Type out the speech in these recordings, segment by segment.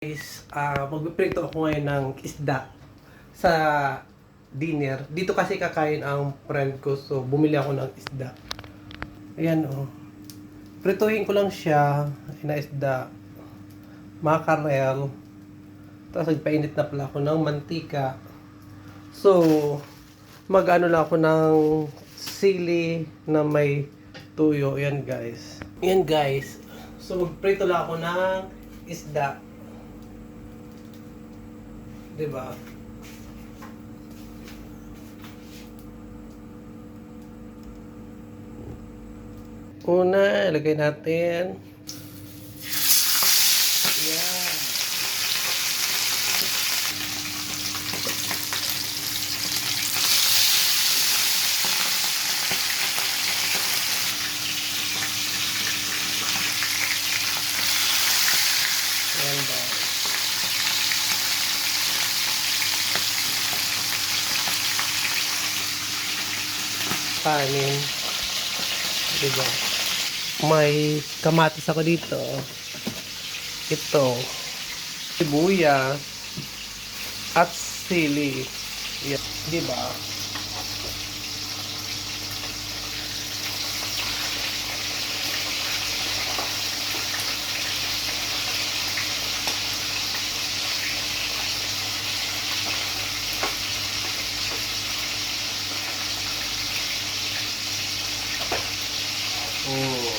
Magpiprito ako ngayon ng isda sa dinner. Dito kasi kakain ang friend ko, so bumili ako ng isda. Ayan oh. Prituhin ko lang siya na isda, makarel. Tapos nagpainit na pala ako ng mantika. So, mag-ano lang ako ng sili na may tuyo. Ayan guys. Ayan guys. So, magprito lang ako ng isda. Diba? Una, ilagay natin. Yan. Yan ba? Kanin. Diba? May kamatis ako dito. Ito. Sibuyas. At sili. Yan. Diba? Oh.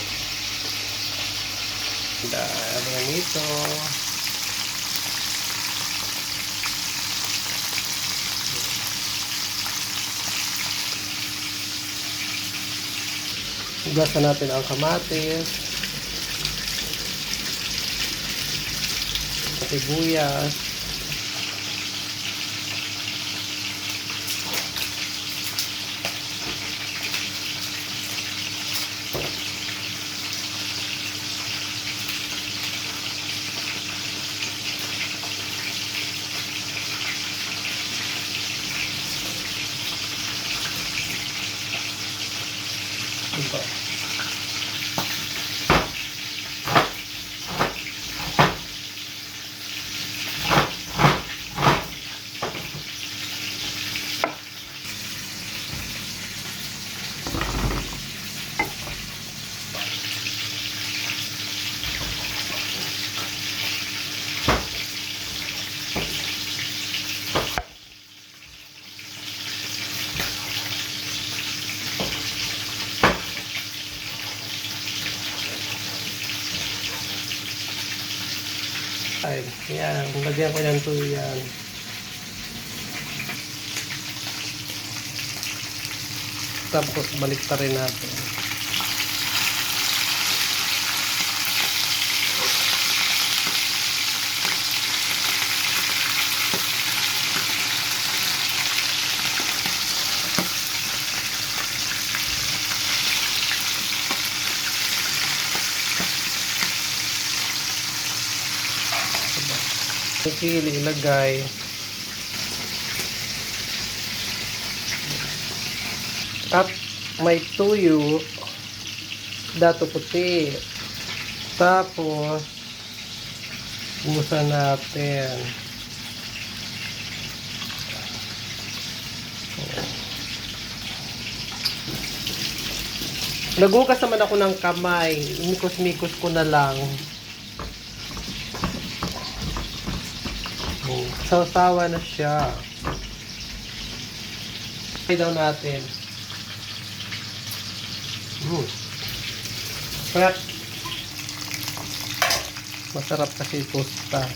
Abangan ito. Hugasan natin ang kamatis. Sibuyas. Ito. Ay, yan. Lagyan ko yan to yan. Tapos balik pa rin natin. Sili ilagay. At may tuyo, dato puti. Tapos busan natin. Nagugas naman ako ng kamay. Mikos-mikos ko na lang. Sawa-sawa na siya. Try daw natin. Sarap. Masarap kasi tosta.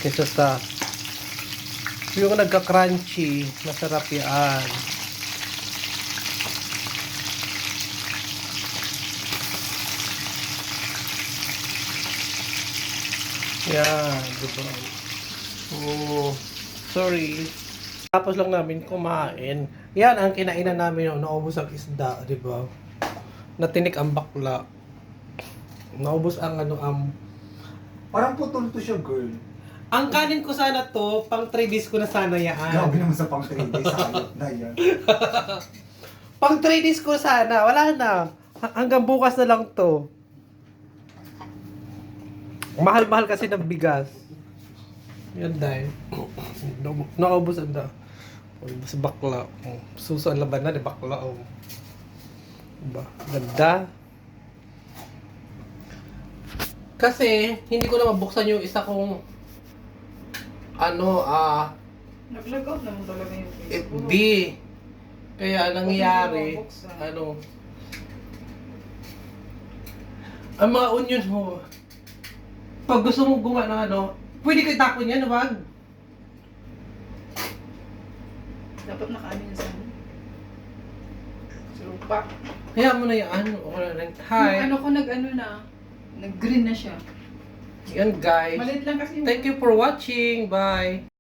Kesa sa yung nagka-crunchy, masarap yan. Yan, diba? Oh, sorry. Tapos lang namin kumain. Yan ang kinainan namin yung naubos ang isda, di ba? Natinik ang bakla. Naubos ang Parang putol to siya, girl. ang kanin ko sana to, pang 3 days ko na sana yan. Grabe naman sa pang 3 days, ayot na yan. Pang 3 days ko sana, wala na. Hanggang bukas na lang to. Mahal-mahal kasi ng bigas. Yan dahil. Naubos ang da. Sa bakla. Suso ang laban na, di bakla. Diba? Ganda. Kasi, hindi ko na mabuksan yung isa kong Nag-log out naman talaga yung Facebook. FB. Kaya nangyayari, Hindi mo mabuksan. ang mga onion ho, pag gusto mo gumawa ng pwede kayo tapon yan, wag. Dapat nakaano yun sa ano? Sa lupa. Kaya mo na yan, wala rin. Yung Hi. ano ko nag-ano na, nag-green na siya. Yan guys. Maliit lang kasi yung Thank you for watching. Bye.